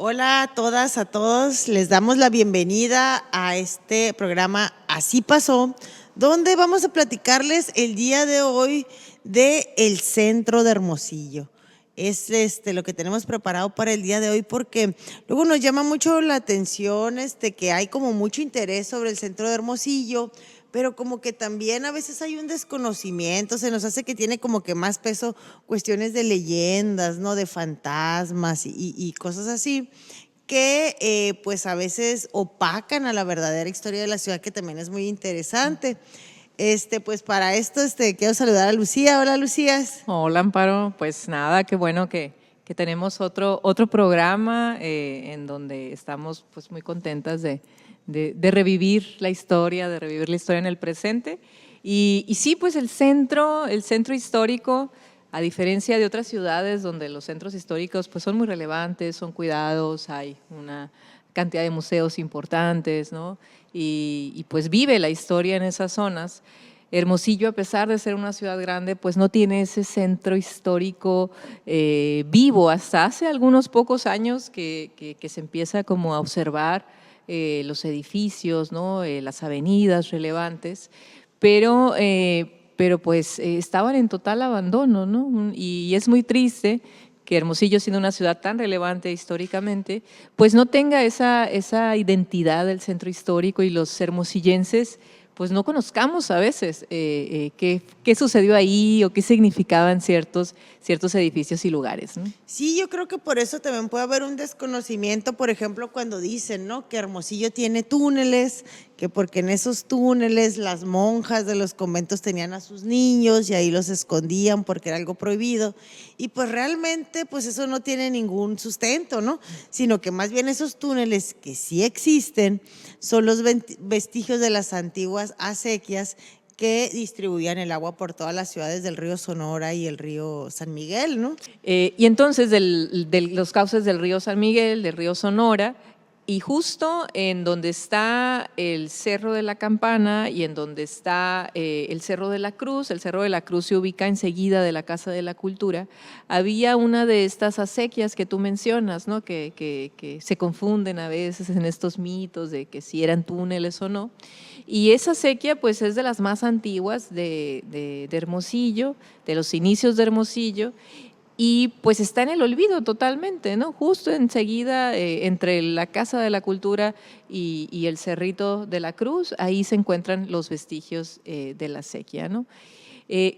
Hola a todas, a todos. Les damos la bienvenida a este programa Así Pasó, donde vamos a platicarles el día de hoy de el centro de Hermosillo. Es lo que tenemos preparado para el día de hoy porque luego nos llama mucho la atención que hay como mucho interés sobre el centro de Hermosillo, pero como que también a veces hay un desconocimiento, se nos hace que tiene como que más peso cuestiones de leyendas, ¿no? De fantasmas y cosas así, que pues a veces opacan a la verdadera historia de la ciudad, que también es muy interesante. Pues para esto quiero saludar a Lucía. Hola, Lucía. Hola, Amparo. Pues nada, qué bueno que tenemos otro programa en donde estamos pues muy contentas de revivir la historia, de revivir la historia en el presente. Y sí, pues el centro histórico, a diferencia de otras ciudades donde los centros históricos pues son muy relevantes, son cuidados, hay una cantidad de museos importantes, ¿no? Y pues vive la historia en esas zonas. Hermosillo, a pesar de ser una ciudad grande, pues no tiene ese centro histórico vivo. Hasta hace algunos pocos años que se empieza como a observar los edificios, ¿no? Las avenidas relevantes, pero pues estaban en total abandono, ¿no? Y es muy triste que Hermosillo, siendo una ciudad tan relevante históricamente, pues no tenga esa identidad del centro histórico, y los hermosillenses pues no conozcamos a veces qué sucedió ahí o qué significaban ciertos edificios y lugares, ¿no? Sí, yo creo que por eso también puede haber un desconocimiento, por ejemplo, cuando dicen, ¿no?, que Hermosillo tiene túneles, que porque en esos túneles las monjas de los conventos tenían a sus niños y ahí los escondían porque era algo prohibido. Y pues realmente pues eso no tiene ningún sustento, ¿no? Sino que más bien esos túneles que sí existen son los vestigios de las antiguas acequias que distribuían el agua por todas las ciudades del río Sonora y el río San Miguel, ¿no? Y entonces de los cauces del río San Miguel, del río Sonora, y justo en donde está el Cerro de la Campana y en donde está el Cerro de la Cruz se ubica enseguida de la Casa de la Cultura, había una de estas acequias que tú mencionas, ¿no? Que se confunden a veces en estos mitos de que si eran túneles o no. Y esa acequia pues es de las más antiguas de Hermosillo, de los inicios de Hermosillo, y pues está en el olvido totalmente, ¿no? Justo enseguida, entre la Casa de la Cultura y el Cerrito de la Cruz, ahí se encuentran los vestigios de la acequia, ¿no?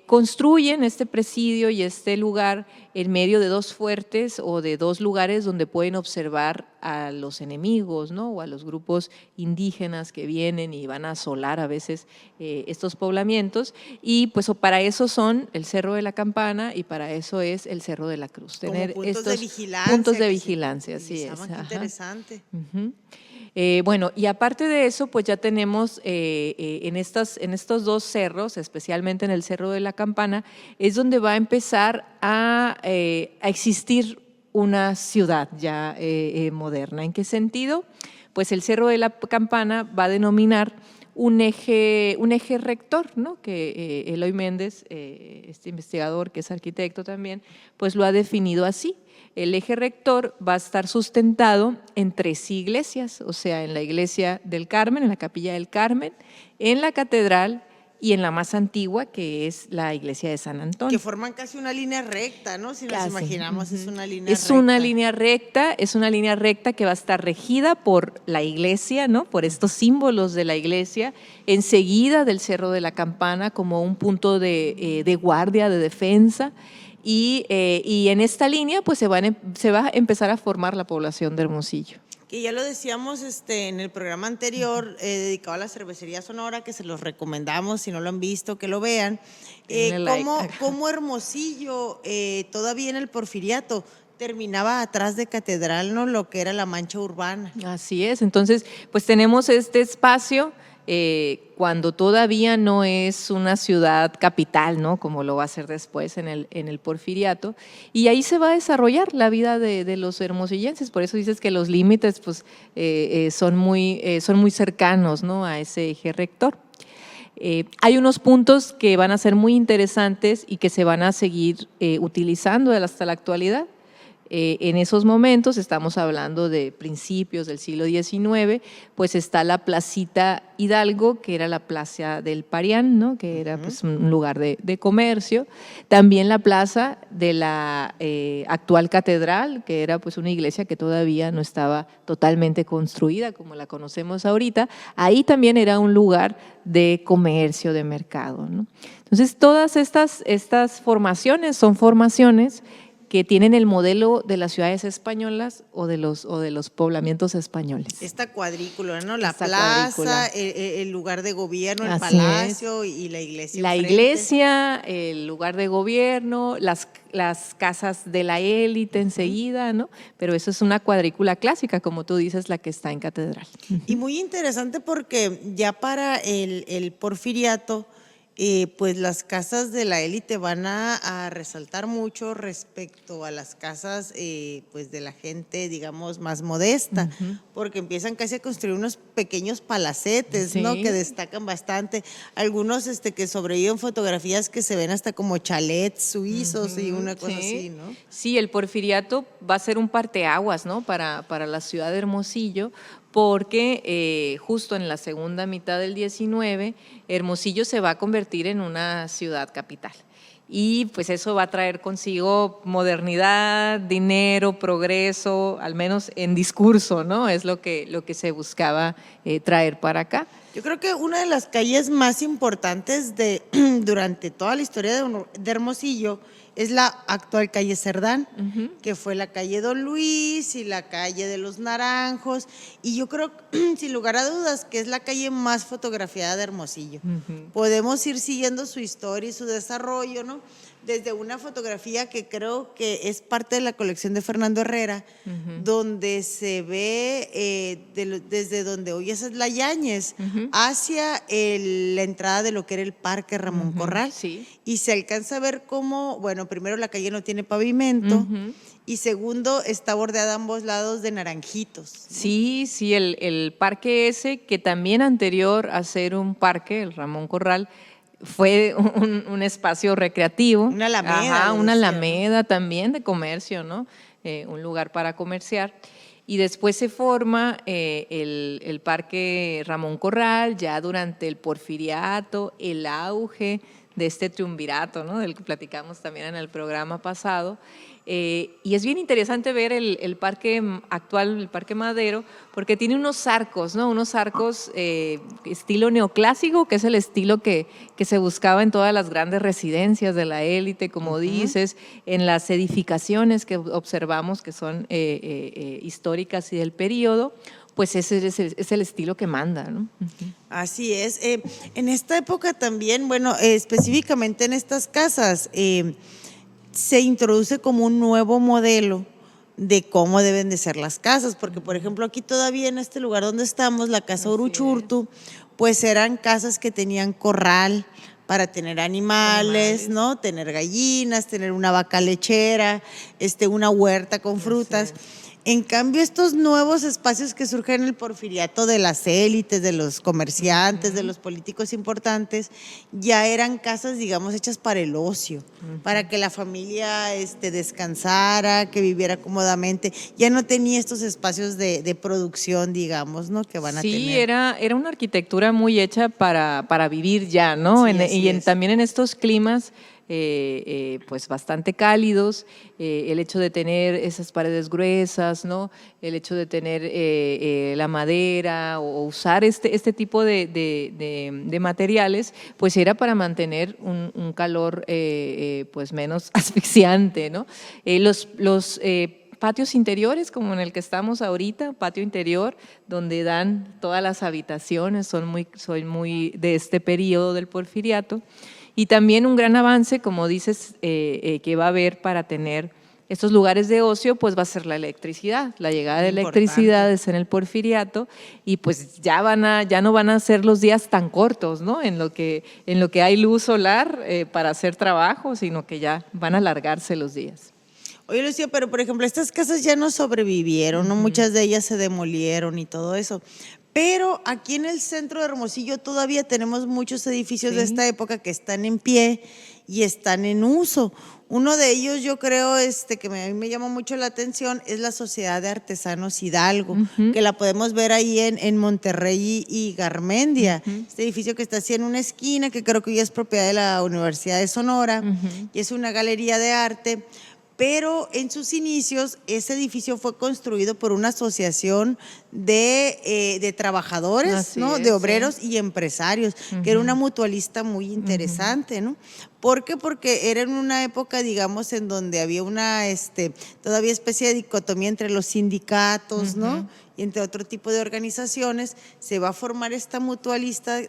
Construyen este presidio y este lugar en medio de dos fuertes o de dos lugares donde pueden observar a los enemigos, ¿no? O a los grupos indígenas que vienen y van a asolar a veces estos poblamientos, y pues para eso son el Cerro de la Campana y para eso es el Cerro de la Cruz. Tener como puntos de vigilancia. Puntos de vigilancia, así es. Qué interesante. Uh-huh. Bueno, y aparte de eso, pues ya tenemos en estos dos cerros, especialmente en el Cerro de la Campana, es donde va a empezar a existir una ciudad ya moderna. ¿En qué sentido? Pues el Cerro de la Campana va a denominar un eje rector, ¿no? Que Eloy Méndez, este investigador que es arquitecto también, pues lo ha definido así. El eje rector va a estar sustentado en 3 iglesias, o sea, en la iglesia del Carmen, en la capilla del Carmen, en la catedral y en la más antigua, que es la iglesia de San Antonio. Que forman casi una línea recta, ¿no? Si nos imaginamos, es una línea recta. Es una línea recta que va a estar regida por la iglesia, ¿no? Por estos símbolos de la iglesia, enseguida del Cerro de la Campana como un punto de guardia, de defensa. Y en esta línea pues se va a empezar a formar la población de Hermosillo. Que ya lo decíamos en el programa anterior dedicado a la cervecería Sonora, que se los recomendamos, si no lo han visto, que lo vean. Cómo Hermosillo, todavía en el Porfiriato, terminaba atrás de Catedral, ¿no? Lo que era la mancha urbana. Así es, entonces pues tenemos este espacio cuando todavía no es una ciudad capital, ¿no? Como lo va a ser después en el Porfiriato, y ahí se va a desarrollar la vida de los hermosillenses. Por eso dices que los límites pues, son muy cercanos, ¿no? A ese eje rector. Hay unos puntos que van a ser muy interesantes y que se van a seguir utilizando hasta la actualidad. En esos momentos, estamos hablando de principios del siglo XIX, pues está la Placita Hidalgo, que era la Plaza del Parián, ¿no? Que era pues un lugar de comercio. También la plaza de la actual catedral, que era pues una iglesia que todavía no estaba totalmente construida como la conocemos ahorita. Ahí también era un lugar de comercio, de mercado, ¿no? Entonces, todas estas formaciones son formaciones que tienen el modelo de las ciudades españolas o de los poblamientos españoles. Esta cuadrícula, ¿no? La Esta plaza, cuadrícula. el lugar de gobierno, el Así palacio y la iglesia. La enfrente. iglesia, el lugar de gobierno, las casas de la élite enseguida, ¿no? Pero eso es una cuadrícula clásica, como tú dices, la que está en catedral. Y muy interesante porque ya para el porfiriato, pues las casas de la élite van a resaltar mucho respecto a las casas pues de la gente, digamos, más modesta, porque empiezan casi a construir unos pequeños palacetes, ¿no? Sí. Que destacan bastante. Algunos que sobreviven fotografías que se ven hasta como chalets suizos y una cosa así, ¿no? Sí, el porfiriato va a ser un parteaguas, ¿no? Para la ciudad de Hermosillo, porque justo en la segunda mitad del 19, Hermosillo se va a convertir en una ciudad capital. Y pues eso va a traer consigo modernidad, dinero, progreso, al menos en discurso, ¿no? Es lo que se buscaba traer para acá. Yo creo que una de las calles más importantes durante toda la historia de Hermosillo es la actual calle Cerdán, que fue la calle Don Luis y la calle de los Naranjos, y yo creo, sin lugar a dudas, que es la calle más fotografiada de Hermosillo. Podemos ir siguiendo su historia y su desarrollo, ¿no? Desde una fotografía que creo que es parte de la colección de Fernando Herrera, donde se ve desde donde hoy es la Yáñez hacia la entrada de lo que era el Parque Ramón Corral. Sí. Y se alcanza a ver cómo, bueno, primero la calle no tiene pavimento y segundo está bordeada a ambos lados de naranjitos, ¿no? Sí, sí, el parque ese, que también anterior a ser un parque, el Ramón Corral, fue un espacio recreativo. Una alameda. Ajá, una decía, alameda también de comercio, ¿no? Un lugar para comerciar. Y después se forma el Parque Ramón Corral, ya durante el porfiriato, el auge de este triunvirato, ¿no? Del que platicamos también en el programa pasado. Y es bien interesante ver el parque actual, el Parque Madero, porque tiene unos arcos, ¿no? Unos arcos estilo neoclásico, que es el estilo que se buscaba en todas las grandes residencias de la élite, como dices, en las edificaciones que observamos que son históricas y del periodo. Pues ese es el estilo que manda, ¿no? Así es. En esta época también, bueno, específicamente en estas casas, se introduce como un nuevo modelo de cómo deben de ser las casas, porque por ejemplo aquí todavía en este lugar donde estamos, la casa Uruchurtu, pues eran casas que tenían corral para tener animales, ¿no? Tener gallinas, tener una vaca lechera, una huerta con frutas. En cambio, estos nuevos espacios que surgen en el porfiriato de las élites, de los comerciantes, de los políticos importantes, ya eran casas, digamos, hechas para el ocio, para que la familia descansara, que viviera cómodamente. Ya no tenía estos espacios de producción, digamos, ¿no? Que van a tener. Sí, era una arquitectura muy hecha para vivir ya, ¿no? Sí, También en estos climas pues bastante cálidos, el hecho de tener esas paredes gruesas, ¿no? El hecho de tener la madera o usar este tipo de materiales, pues era para mantener un calor pues menos asfixiante, ¿no? Los patios interiores, como en el que estamos ahorita, patio interior, donde dan todas las habitaciones, son muy de este periodo del porfiriato. Y también un gran avance, como dices, que va a haber para tener estos lugares de ocio, pues va a ser la electricidad. La llegada de electricidad es en el porfiriato y pues ya no van a ser los días tan cortos, ¿no? En lo que hay luz solar para hacer trabajo, sino que ya van a alargarse los días. Oye, Lucía, pero por ejemplo, estas casas ya no sobrevivieron, ¿no? Muchas de ellas se demolieron y todo eso. Pero aquí en el centro de Hermosillo todavía tenemos muchos edificios de Sí. esta época que están en pie y están en uso. Uno de ellos, yo creo, que a mí me llama mucho la atención, es la Sociedad de Artesanos Hidalgo, que la podemos ver ahí en Monterrey y Garmendia. Este edificio que está así en una esquina, que creo que ya es propiedad de la Universidad de Sonora, y es una galería de arte. Pero en sus inicios ese edificio fue construido por una asociación de trabajadores, Así ¿no? es, De sí. obreros y empresarios, que era una mutualista muy interesante, ¿no? ¿Por qué? Porque era en una época, digamos, en donde había una todavía especie de dicotomía entre los sindicatos, ¿no? Y entre otro tipo de organizaciones. Se va a formar esta mutualista,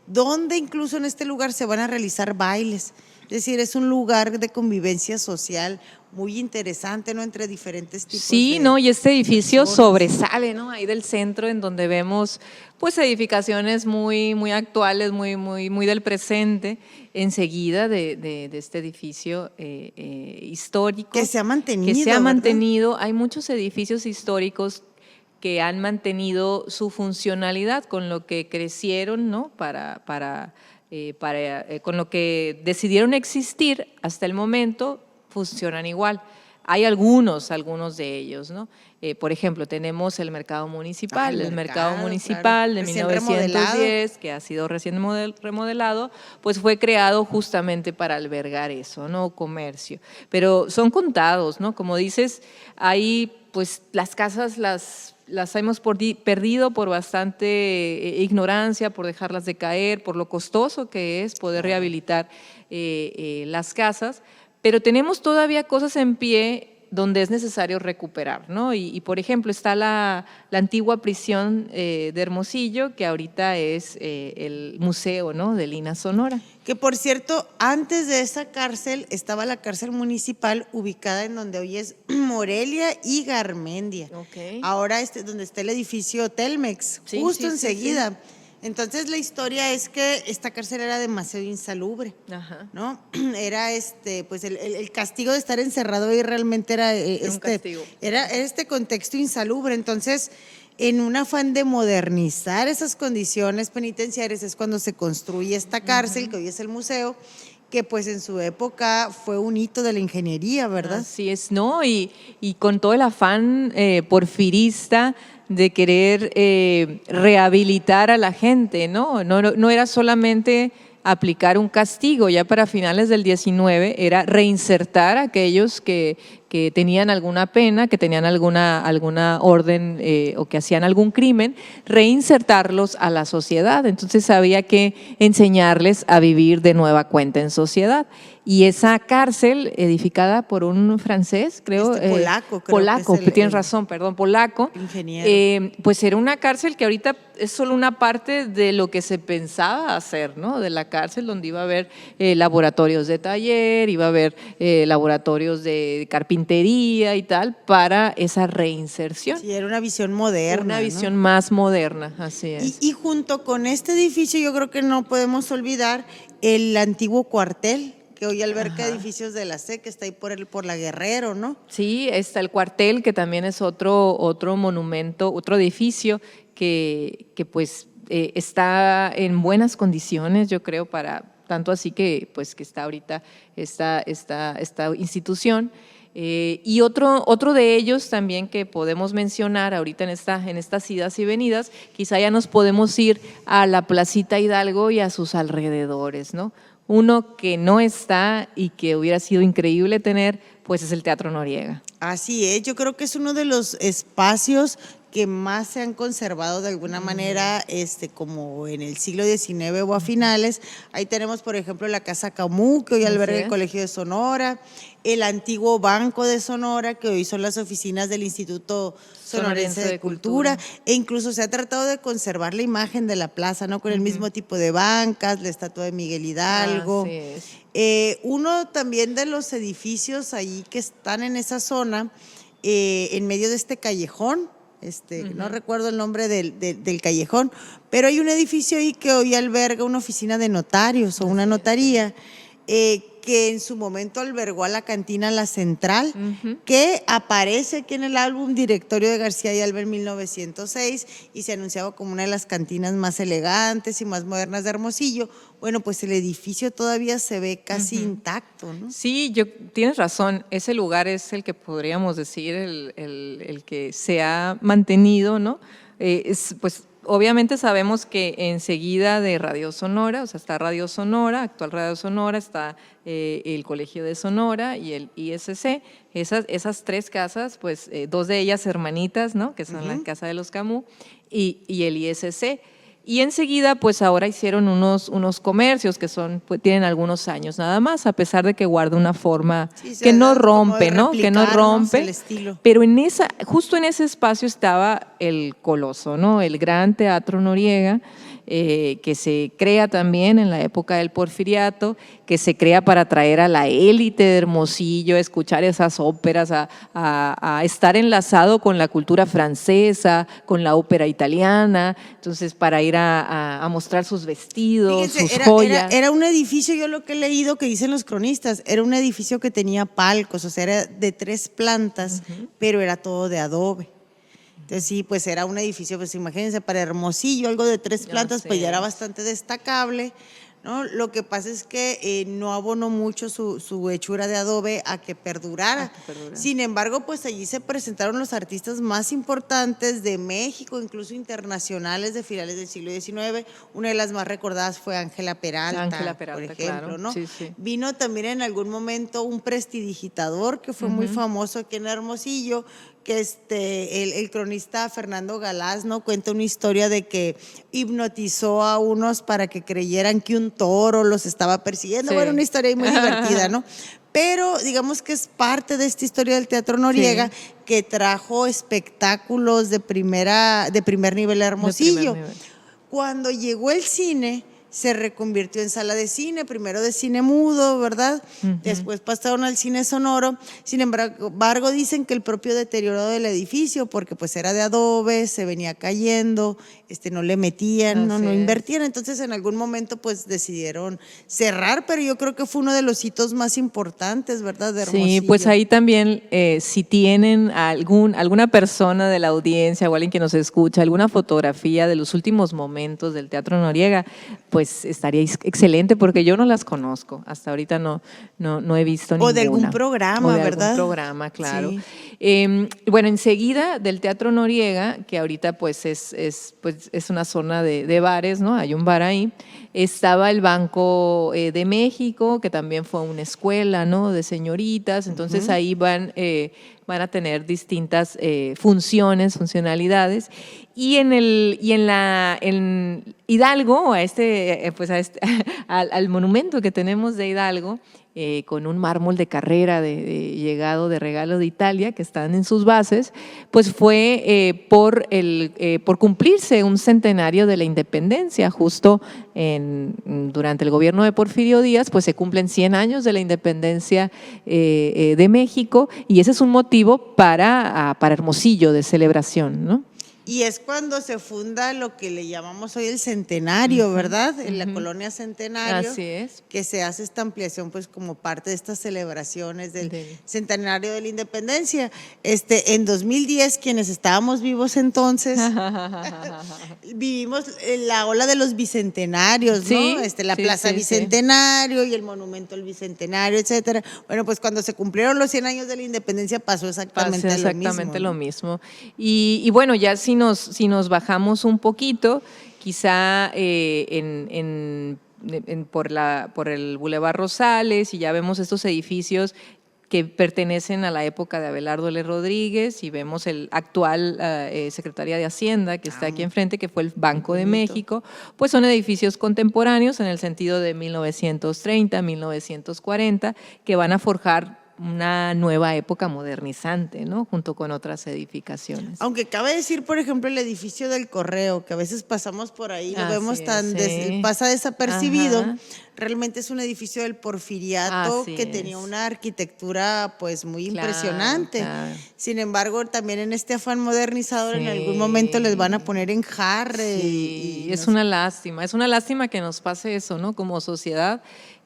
donde incluso en este lugar se van a realizar bailes. Es decir, es un lugar de convivencia social muy interesante, ¿no? Entre diferentes tipos Sí, de ¿no? Y este edificio personas. sobresale, ¿no? Ahí del centro, en donde vemos, pues, edificaciones muy, muy actuales, muy del presente, enseguida de este edificio histórico. Que se ha mantenido, Que se ha ¿verdad? mantenido. Hay muchos edificios históricos que han mantenido su funcionalidad con lo que crecieron, ¿no? Con lo que decidieron existir hasta el momento, funcionan igual. Hay algunos de ellos, ¿no? Por ejemplo, tenemos el mercado municipal, el el mercado mercado, municipal claro. de Recién 1910, que ha sido recién remodelado, pues fue creado justamente para albergar eso, ¿no? Comercio. Pero son contados, ¿no? Como dices, hay pues las casas las hemos perdido por bastante ignorancia, por dejarlas de caer, por lo costoso que es poder rehabilitar las casas, pero tenemos todavía cosas en pie donde es necesario recuperar, ¿no? Y por ejemplo, está la antigua prisión de Hermosillo, que ahorita es el museo, ¿no? De Lina Sonora. Que por cierto, antes de esa cárcel estaba la cárcel municipal ubicada en donde hoy es Morelia y Garmendia. Ok. Ahora donde está el edificio Telmex, Sí, justo sí, sí, enseguida. sí. Entonces la historia es que esta cárcel era demasiado insalubre, Ajá. ¿no? Era pues el castigo de estar encerrado ahí realmente era Era un castigo. era este contexto insalubre. Entonces, en un afán de modernizar esas condiciones penitenciarias es cuando se construye esta cárcel, que hoy es el museo, que pues en su época fue un hito de la ingeniería, ¿verdad? Así es, ¿no? Y con todo el afán porfirista de querer rehabilitar a la gente, ¿no? No era solamente aplicar un castigo, ya para finales del 19 era reinsertar a aquellos que tenían alguna pena, que tenían alguna orden o que hacían algún crimen, reinsertarlos a la sociedad. Entonces había que enseñarles a vivir de nueva cuenta en sociedad. Y esa cárcel, edificada por un francés, creo. Polaco, Polaco, que es tienes razón, perdón, polaco. Ingeniero. Pues era una cárcel que ahorita es solo una parte de lo que se pensaba hacer, ¿no? De la cárcel, donde iba a haber laboratorios de taller, iba a haber laboratorios de carpintería y tal, para esa reinserción. Sí, era una visión moderna. Una visión, ¿no? más moderna, así es. Y junto con este edificio yo creo que no podemos olvidar el antiguo cuartel, que hoy alberga edificios de la C, que está ahí por la Guerrero, ¿no? Sí, está el cuartel, que también es otro monumento, otro edificio que pues está en buenas condiciones, yo creo, para tanto así que pues que está ahorita esta institución. Y otro de ellos también que podemos mencionar ahorita en estas idas y venidas, quizá ya nos podemos ir a la Placita Hidalgo y a sus alrededores, ¿no? Uno que no está y que hubiera sido increíble tener, pues es el Teatro Noriega. Así es, yo creo que es uno de los espacios que más se han conservado de alguna manera, como en el siglo XIX o a finales. Ahí tenemos, por ejemplo, la Casa Camus, que hoy alberga el Colegio de Sonora, el antiguo Banco de Sonora, que hoy son las oficinas del Instituto Sonorense de Cultura, e incluso se ha tratado de conservar la imagen de la plaza, ¿no? Con el mismo tipo de bancas, la estatua de Miguel Hidalgo. Así es. Uno también de los edificios ahí que están en esa zona, en medio de este callejón, no recuerdo el nombre del callejón, pero hay un edificio ahí que hoy alberga una oficina de notarios o una notaría, que en su momento albergó a la cantina La Central, que aparece aquí en el álbum Directorio de García y Alba en 1906 y se anunciaba como una de las cantinas más elegantes y más modernas de Hermosillo. Bueno, pues el edificio todavía se ve casi intacto, ¿no? Sí, tienes razón, ese lugar es el que podríamos decir el que se ha mantenido, ¿no? Pues obviamente sabemos que enseguida de Radio Sonora, o sea, está Radio Sonora, actual Radio Sonora, está el Colegio de Sonora y el ISC. Esas tres casas, pues dos de ellas hermanitas, ¿no? Que son la Casa de los Camus y el ISC. Y enseguida, pues ahora hicieron unos comercios que pues, tienen algunos años nada más, a pesar de que guarda una forma que no rompe, ¿no? Que no rompe. Pero justo en ese espacio estaba el Coloso, ¿no? El gran Teatro Noriega, que se crea también en la época del Porfiriato, que se crea para atraer a la élite de Hermosillo, a escuchar esas óperas, a estar enlazado con la cultura francesa, con la ópera italiana, entonces para ir a mostrar sus vestidos, sus joyas. Era un edificio, yo lo que he leído que dicen los cronistas, era un edificio que tenía palcos, o sea, era de 3 plantas, pero era todo de adobe. Entonces sí, pues era un edificio, pues imagínense, para Hermosillo, algo de 3 plantas, pues ya era bastante destacable, ¿no? Lo que pasa es que no abonó mucho su hechura de adobe a que perdurara. Sin embargo, pues allí se presentaron los artistas más importantes de México, incluso internacionales de finales del siglo XIX. Una de las más recordadas fue Ángela Peralta, por ejemplo, claro. ¿no? Sí, sí. Vino también en algún momento un prestidigitador que fue muy famoso aquí en Hermosillo, que el cronista Fernando Galás, ¿no? Cuenta una historia de que hipnotizó a unos para que creyeran que un toro los estaba persiguiendo. Sí. Bueno, una historia muy divertida, ¿no? Pero digamos que es parte de esta historia del Teatro Noriega, que trajo espectáculos de primer nivel a Hermosillo. Cuando llegó el cine, se reconvirtió en sala de cine, primero de cine mudo, ¿verdad? Después pasaron al cine sonoro. Sin embargo, dicen que el propio deterioro del edificio, porque pues era de adobe, se venía cayendo, no le metían, no invertían. Entonces, en algún momento, pues decidieron cerrar, pero yo creo que fue uno de los hitos más importantes, ¿verdad? De Hermosillo. Sí, pues ahí también, si tienen alguna persona de la audiencia o alguien que nos escucha, alguna fotografía de los últimos momentos del Teatro Noriega, pues estaría excelente, porque yo no las conozco. Hasta ahorita no he visto ninguna. O de algún programa, ¿verdad? Algún programa, claro. Sí. Bueno, enseguida del Teatro Noriega, que ahorita pues es una zona de bares, ¿no? Hay un bar ahí. Estaba el Banco de México, que también fue una escuela, ¿no? De señoritas. Entonces ahí van a tener distintas funcionalidades. Y en Hidalgo, al monumento que tenemos de Hidalgo, con un mármol de Carrera llegado de regalo de Italia, que están en sus bases, pues fue por cumplirse un centenario de la independencia. Justo durante el gobierno de Porfirio Díaz, pues se cumplen 100 años de la independencia de México, y ese es un motivo para Hermosillo de celebración, ¿no? Y es cuando se funda lo que le llamamos hoy el Centenario, ¿verdad? En la colonia Centenario. Así es. Que se hace esta ampliación, pues, como parte de estas celebraciones del Centenario de la Independencia. En 2010, quienes estábamos vivos entonces, vivimos la ola de los bicentenarios, ¿no? La Plaza Bicentenario y el Monumento al Bicentenario, etcétera. Bueno, pues cuando se cumplieron los 100 años de la Independencia pasó exactamente lo mismo. Y bueno, ya si nos bajamos un poquito, quizá por el Boulevard Rosales, y ya vemos estos edificios que pertenecen a la época de Abelardo L. Rodríguez, y vemos el actual Secretaría de Hacienda, que está aquí enfrente, que fue el Banco de México. Pues son edificios contemporáneos en el sentido de 1930, 1940, que van a forjar una nueva época modernizante, ¿no? Junto con otras edificaciones. Aunque cabe decir, por ejemplo, el edificio del Correo, que a veces pasamos por ahí, lo vemos pasa desapercibido. Ajá. Realmente es un edificio del Porfiriato que tenía una arquitectura pues muy impresionante. Claro. Sin embargo, también en este afán modernizador en algún momento les van a poner enjarre. Es una lástima que nos pase eso, ¿no? Como sociedad,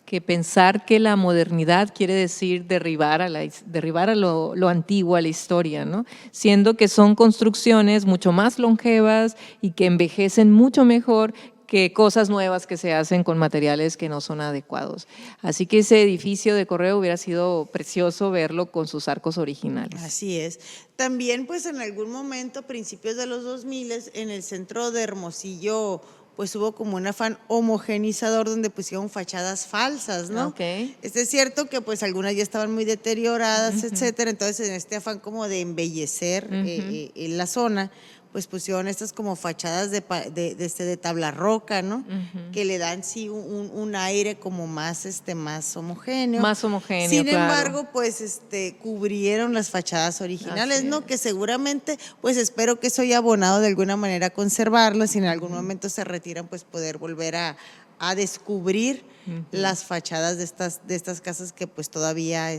que pensar que la modernidad quiere decir derribar a lo antiguo, a la historia, ¿no? Siendo que son construcciones mucho más longevas y que envejecen mucho mejor que cosas nuevas que se hacen con materiales que no son adecuados. Así que ese edificio de correo hubiera sido precioso verlo con sus arcos originales. Así es. También pues en algún momento, principios de los 2000, en el centro de Hermosillo, pues hubo como un afán homogenizador donde pusieron fachadas falsas, ¿no? Okay. Es cierto que pues algunas ya estaban muy deterioradas, etcétera, entonces en este afán como de embellecer la zona, pues pusieron estas como fachadas de tabla roca, ¿no? Que le dan sí un aire como más más homogéneo. Más homogéneo, Sin claro. embargo, pues cubrieron las fachadas originales, Así ¿no? es. Que seguramente, pues espero que eso haya abonado de alguna manera a conservarlas y en algún momento se retiran, pues poder volver a descubrir las fachadas de estas casas que pues todavía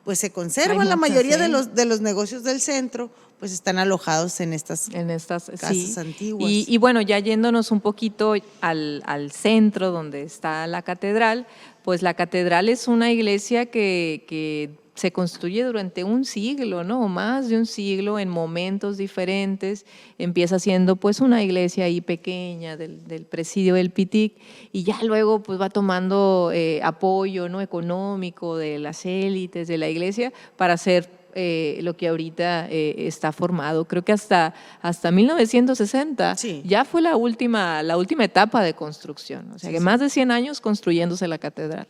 pues se conservan. La muchas, mayoría sí. de los negocios del centro pues están alojados en estas casas sí. antiguas. Y bueno, ya yéndonos un poquito al centro donde está la catedral, pues la catedral es una iglesia que se construye durante un siglo, ¿no? O más de un siglo en momentos diferentes. Empieza siendo pues una iglesia ahí pequeña del presidio del Pitic y ya luego pues va tomando apoyo, ¿no? Económico de las élites de la iglesia para ser lo que ahorita está formado. Creo que hasta 1960 sí. ya fue la última etapa de construcción. O sea, Sí, que sí. más de 100 años construyéndose la catedral.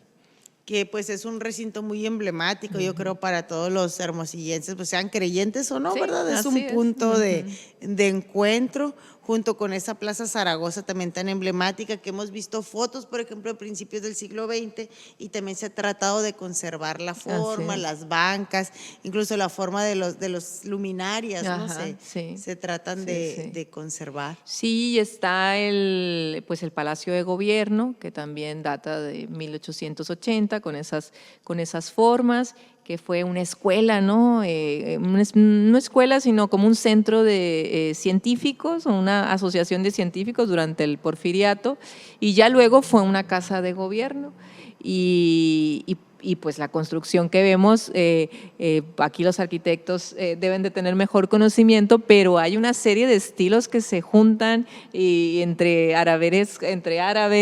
Que pues es un recinto muy emblemático, yo creo, para todos los hermosillenses, pues sean creyentes o no, Sí, ¿verdad? Es un así es. punto de encuentro, junto con esa Plaza Zaragoza también tan emblemática, que hemos visto fotos, por ejemplo, a principios del siglo XX, y también se ha tratado de conservar la forma, es. las bancas, incluso la forma de los luminarias, ¿no? Ajá, sí. Se tratan Sí, de conservar. Sí, está el Palacio de Gobierno, que también data de 1880, con esas formas, que fue una escuela, ¿no? No escuela, sino como un centro de científicos, o una asociación de científicos durante el Porfiriato, y ya luego fue una casa de gobierno. Y pues la construcción que vemos, aquí los arquitectos deben de tener mejor conocimiento, pero hay una serie de estilos que se juntan entre árabe,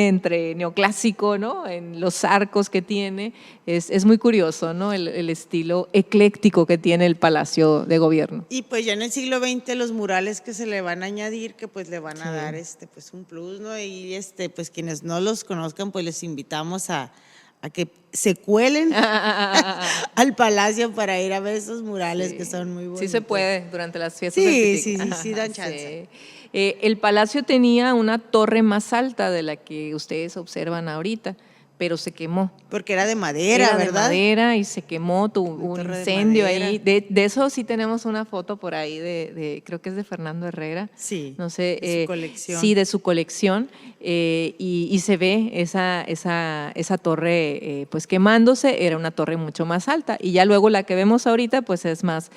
entre neoclásico, ¿no? En los arcos que tiene. Es muy curioso, ¿no? El estilo ecléctico que tiene el Palacio de Gobierno. Y pues ya en el siglo XX los murales que se le van a añadir, que pues le van a dar pues un plus, ¿no? Y pues quienes no los conozcan, pues les invitamos a que se cuelen al palacio para ir a ver esos murales que son muy bonitos. Sí se puede durante las fiestas Sí, del Pitic. sí dan chance. El palacio tenía una torre más alta de la que ustedes observan ahorita, pero se quemó. Porque era de madera, Era ¿verdad? de madera y se quemó, tuvo un incendio ahí. De eso sí tenemos una foto por ahí creo que es de Fernando Herrera. Sí, no sé, de su colección. Sí, de su colección. Y se ve esa torre pues quemándose, era una torre mucho más alta. Y ya luego la que vemos ahorita pues es más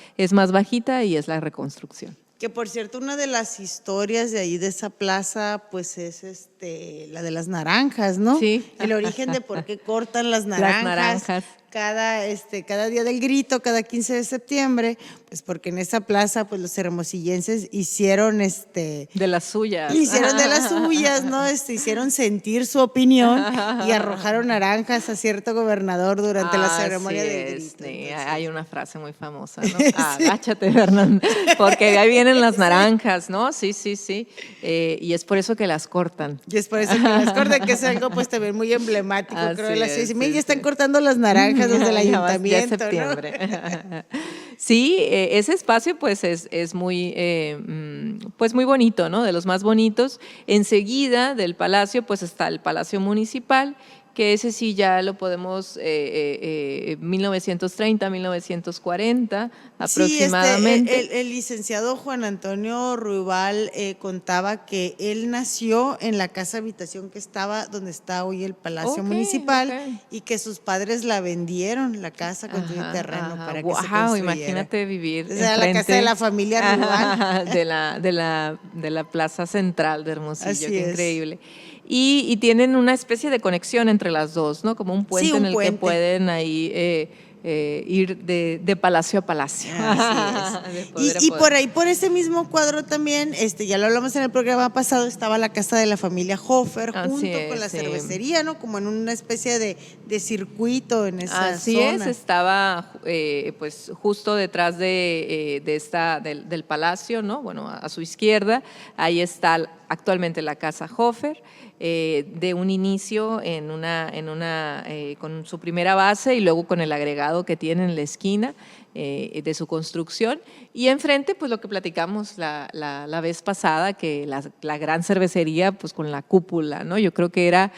bajita y es la reconstrucción. Que por cierto, una de las historias de ahí de esa plaza, pues es la de las naranjas, ¿no? Sí. El origen de por qué cortan las naranjas. Las naranjas. Cada día del grito, cada 15 de septiembre, pues porque en esa plaza, pues los hermosillenses hicieron de las suyas. Hicieron de las suyas, ¿no? Hicieron sentir su opinión y arrojaron naranjas a cierto gobernador durante la ceremonia del grito. Sí. Hay una frase muy famosa, ¿no? Agáchate, Fernando, porque ahí vienen las naranjas, ¿no? Sí. Y es por eso que las cortan. Y es por eso que las cortan, que es algo pues también muy emblemático, creo, de la ciudad. Ya están cortando las naranjas desde el ayuntamiento, ya septiembre. ¿no? Sí, ese espacio pues es muy, pues muy bonito, ¿no? De los más bonitos. Enseguida del palacio pues está el Palacio Municipal, que ese sí ya lo podemos 1930, 1940 aproximadamente. Sí, el licenciado Juan Antonio Ruibal contaba que él nació en la casa habitación que estaba donde está hoy el Palacio Municipal y que sus padres la vendieron, la casa con todo el terreno para que se construyera. Imagínate vivir o sea, la casa de la familia Ruibal. de la plaza central de Hermosillo, Así qué es. increíble. Y tienen una especie de conexión entre entre las dos, ¿no? Como un puente Sí, un en el puente. que pueden ahí ir de palacio a palacio. Así De es. poder a Y poder. por ahí, por ese mismo cuadro también, ya lo hablamos en el programa pasado, estaba la casa de la familia Hofer Así junto es, con la sí. cervecería, ¿no? Como en una especie de circuito en esa Así zona. es, estaba pues justo detrás del palacio, ¿no? Bueno, a su izquierda, ahí está actualmente la casa Hofer, de un inicio con su primera base y luego con el agregado que tiene en la esquina de su construcción. Y enfrente, pues lo que platicamos la vez pasada, que la gran cervecería, pues con la cúpula, ¿no? Yo creo que era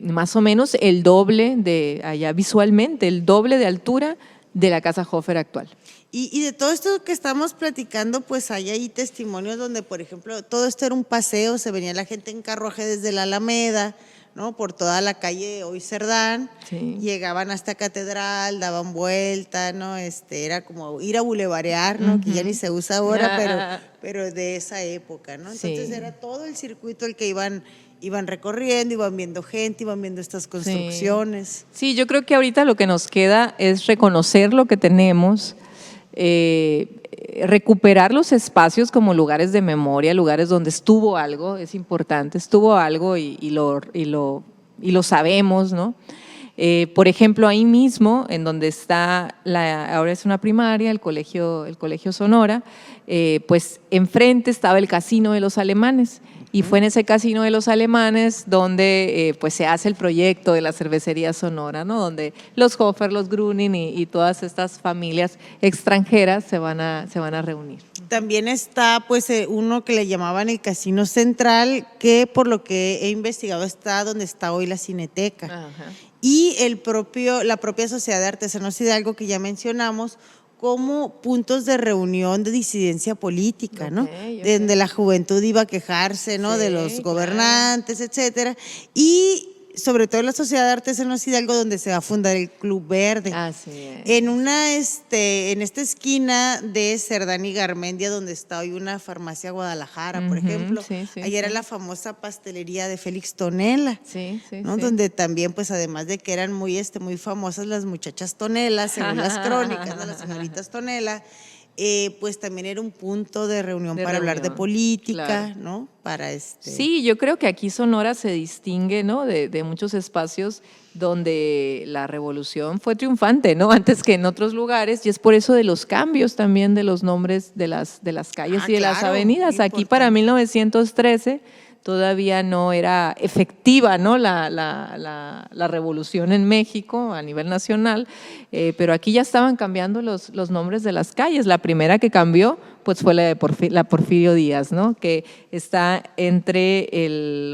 más o menos el doble allá visualmente, el doble de altura de la casa Hofer actual. Y de todo esto que estamos platicando, pues hay ahí testimonios donde, por ejemplo, todo esto era un paseo, se venía la gente en carruaje desde la Alameda, ¿no? Por toda la calle hoy Cerdán, Sí. llegaban hasta Catedral, daban vuelta, ¿no? Era como ir a bulevarear, ¿no? Que ya ni se usa ahora, pero de esa época, ¿no? Entonces Sí. era todo el circuito el que iban recorriendo, iban viendo gente, iban viendo estas construcciones. Sí, yo creo que ahorita lo que nos queda es reconocer lo que tenemos, recuperar los espacios como lugares de memoria, lugares donde estuvo algo, es importante, estuvo algo y lo sabemos, ¿no? Por ejemplo, ahí mismo, en donde está, ahora es una primaria, el colegio Sonora, pues enfrente estaba el Casino de los Alemanes. Y fue en ese Casino de los Alemanes donde pues se hace el proyecto de la cervecería Sonora, ¿no? Donde los Hofer, los Grunin y todas estas familias extranjeras se van a reunir. También está pues uno que le llamaban el Casino Central, que por lo que he investigado está donde está hoy la Cineteca. Ajá. Y la propia Sociedad de Artesanos Hidalgo que ya mencionamos, como puntos de reunión de disidencia política, ¿no? Donde la juventud iba a quejarse, ¿no? Sí, de los claro. gobernantes, etcétera. Y sobre todo en la Sociedad de Artesanos Hidalgo, donde se va a fundar el Club Verde. Así es. En esta esquina de Cerdán y Garmendia, donde está hoy una farmacia Guadalajara, por ejemplo, sí, ahí era la famosa pastelería de Félix Tonela. Sí, ¿no? sí. Donde también, pues además de que eran muy famosas las muchachas Tonela, según las crónicas, ¿no? Las señoritas Tonela, pues también era un punto de reunión para hablar de política, claro. ¿no? Para Sí, yo creo que aquí Sonora se distingue, ¿no? De muchos espacios donde la revolución fue triunfante, ¿no? Antes que en otros lugares, y es por eso de los cambios también de los nombres de las calles y de las claro, avenidas. Aquí para 1913 todavía no era efectiva, ¿no? la revolución en México a nivel nacional, pero aquí ya estaban cambiando los nombres de las calles. La primera que cambió pues fue la de Porfirio Díaz, ¿no? Que está entre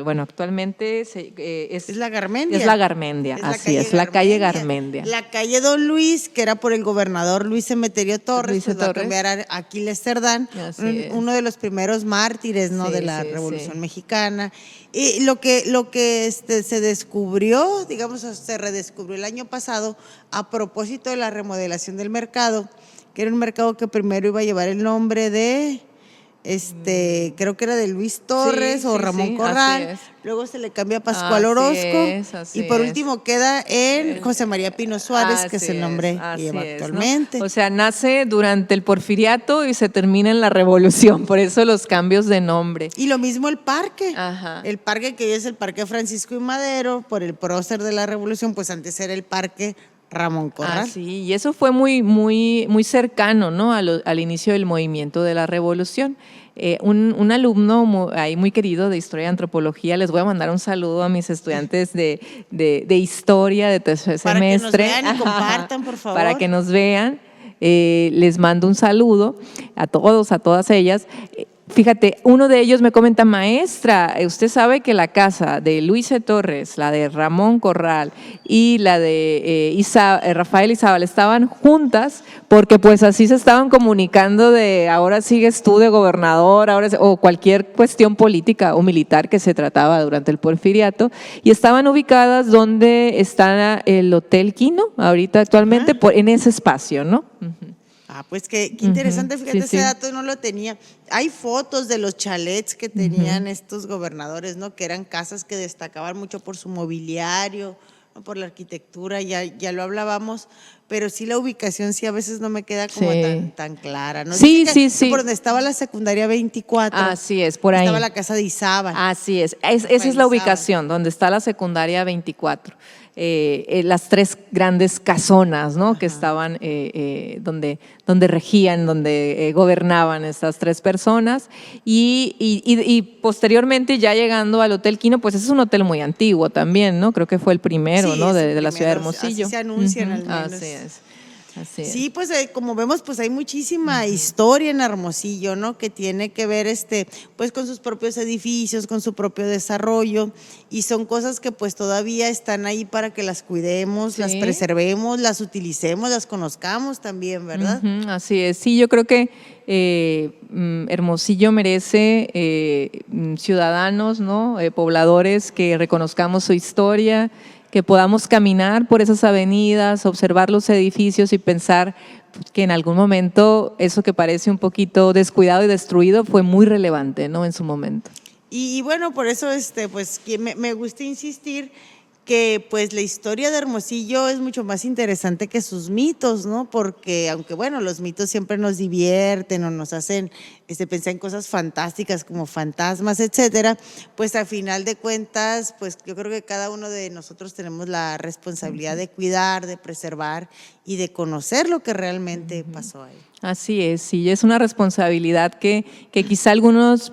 actualmente es la Garmendia. Es la Garmendia, así es, la calle Garmendia. La calle Don Luis, que era por el gobernador Luis Emeterio Torres, Luis pues va a Torres. cambiar a Aquiles Cerdán, uno de los primeros mártires, ¿no? de la Revolución Mexicana. Y lo que se descubrió, digamos, se redescubrió el año pasado a propósito de la remodelación del mercado, que era un mercado que primero iba a llevar el nombre de, creo que era de Luis Torres o Ramón Corral, luego se le cambia a Pascual Orozco y por último queda en José María Pino Suárez, que es el nombre que lleva actualmente. ¿no? O sea, nace durante el Porfiriato y se termina en la Revolución, por eso los cambios de nombre. Y lo mismo el parque. Ajá. El parque que hoy es el Parque Francisco y Madero, por el prócer de la Revolución, pues antes era el Parque Ramón Corral. Sí, y eso fue muy cercano, ¿no? al inicio del movimiento de la Revolución. Un alumno muy querido de Historia y Antropología, les voy a mandar un saludo a mis estudiantes de Historia de tercer semestre. Para que nos vean y compartan, por favor. Para que nos vean. Les mando un saludo a todos, a todas ellas. Fíjate, uno de ellos me comenta: maestra, usted sabe que la casa de Luis E. Torres, la de Ramón Corral y la de Rafael Izabal estaban juntas porque pues así se estaban comunicando de ahora sigues tú de gobernador, o cualquier cuestión política o militar que se trataba durante el Porfiriato, y estaban ubicadas donde está el Hotel Quino ahorita actualmente, en ese espacio, ¿no? Ah, pues qué interesante, fíjate, sí, ese sí. dato no lo tenía. Hay fotos de los chalets que tenían estos gobernadores, ¿no? Que eran casas que destacaban mucho por su mobiliario, ¿no? Por la arquitectura, ya lo hablábamos, pero sí la ubicación sí a veces no me queda como Sí. tan clara, ¿no? Sí, Dice sí, que por sí. donde estaba la secundaria 24, Así es, por ahí. estaba la casa de Izábal. Así es, esa es Rafael la Izábal. ubicación donde está la secundaria 24. Las tres grandes casonas, ¿no? Que estaban donde regían, donde gobernaban estas tres personas. Y posteriormente, ya llegando al Hotel Quino, pues ese es un hotel muy antiguo también, ¿no? Creo que fue el primero, Sí, ¿no? es el De la ciudad de primero, Hermosillo. así se anuncian al menos. Así es. Así es. Sí, pues como vemos, pues hay muchísima historia en Hermosillo, ¿no? Que tiene que ver, pues con sus propios edificios, con su propio desarrollo, y son cosas que pues todavía están ahí para que las cuidemos, las Sí. preservemos, las utilicemos, las conozcamos también, ¿verdad? Así es, sí, yo creo que Hermosillo merece ciudadanos, ¿no? Pobladores que reconozcamos su historia, que podamos caminar por esas avenidas, observar los edificios y pensar que en algún momento eso que parece un poquito descuidado y destruido fue muy relevante, ¿no? En su momento. Y bueno, por eso pues me gusta insistir que pues la historia de Hermosillo es mucho más interesante que sus mitos, ¿no? Porque aunque bueno, los mitos siempre nos divierten o nos hacen pensar en cosas fantásticas como fantasmas, etcétera, pues al final de cuentas, pues yo creo que cada uno de nosotros tenemos la responsabilidad de cuidar, de preservar y de conocer lo que realmente pasó ahí. Así es, sí, es una responsabilidad que quizá algunos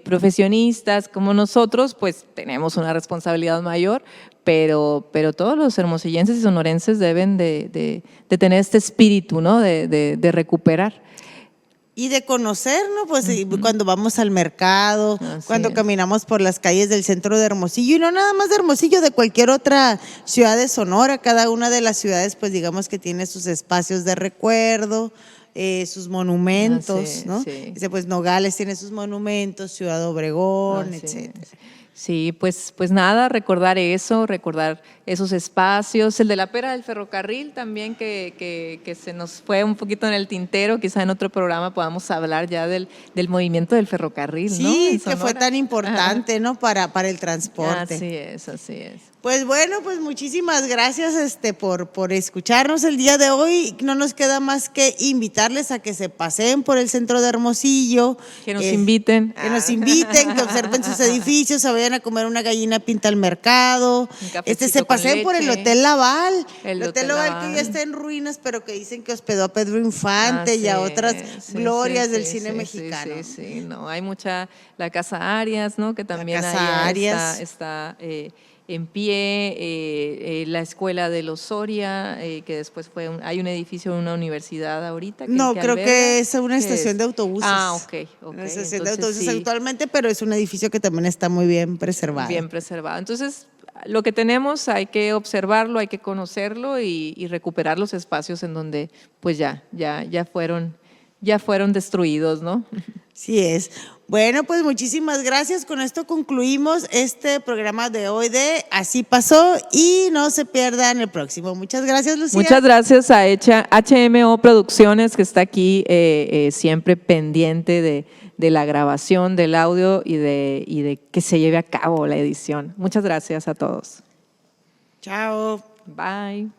profesionistas como nosotros, pues tenemos una responsabilidad mayor, pero todos los hermosillenses y sonorenses deben de tener este espíritu, ¿no? De recuperar. Y de conocer, ¿no? Pues cuando vamos al mercado, Así cuando es. caminamos por las calles del centro de Hermosillo, y no nada más de Hermosillo, de cualquier otra ciudad de Sonora, cada una de las ciudades, pues digamos que tiene sus espacios de recuerdo, sus monumentos, Así es, ¿no? sí. Pues Nogales tiene sus monumentos, Ciudad Obregón, Así etcétera. es. Sí, pues nada, recordar eso, recordar esos espacios, el de la pera del ferrocarril también que se nos fue un poquito en el tintero, quizá en otro programa podamos hablar ya del movimiento del ferrocarril, ¿no? Sí, En que fue Sonora. tan importante, ¿no? Para el transporte. Así es, así es. Pues bueno, pues muchísimas gracias por escucharnos el día de hoy. No nos queda más que invitarles a que se paseen por el centro de Hermosillo. Que nos inviten. Que nos inviten, que observen sus edificios, se vayan a comer una gallina pinta al mercado. Un cafecito Se paseen con por el leche. Hotel Laval. El Hotel Hotel Laval que Laval. ya está en ruinas, pero que dicen que hospedó a Pedro Infante Así y a otras es, sí, glorias sí, del sí, cine sí, mexicano. Sí, no, hay mucha, la Casa Arias, ¿no? Que también Casa ahí Arias. está en pie, la escuela de los Soria, que después hay un edificio de una universidad ahorita. No, creo alberga, que es una ¿qué estación es? de autobuses. Ah, ok. Una estación de Entonces, autobuses sí, actualmente, pero es un edificio que también está muy bien preservado. bien preservado. Entonces, lo que tenemos hay que observarlo, hay que conocerlo y recuperar los espacios en donde pues ya fueron destruidos, ¿no? Sí es. Bueno, pues muchísimas gracias. Con esto concluimos este programa de hoy de Así Pasó y no se pierdan el próximo. Muchas gracias, Lucía. Muchas gracias a HMO Producciones, que está aquí siempre pendiente de la grabación del audio y de que se lleve a cabo la edición. Muchas gracias a todos. Chao. Bye.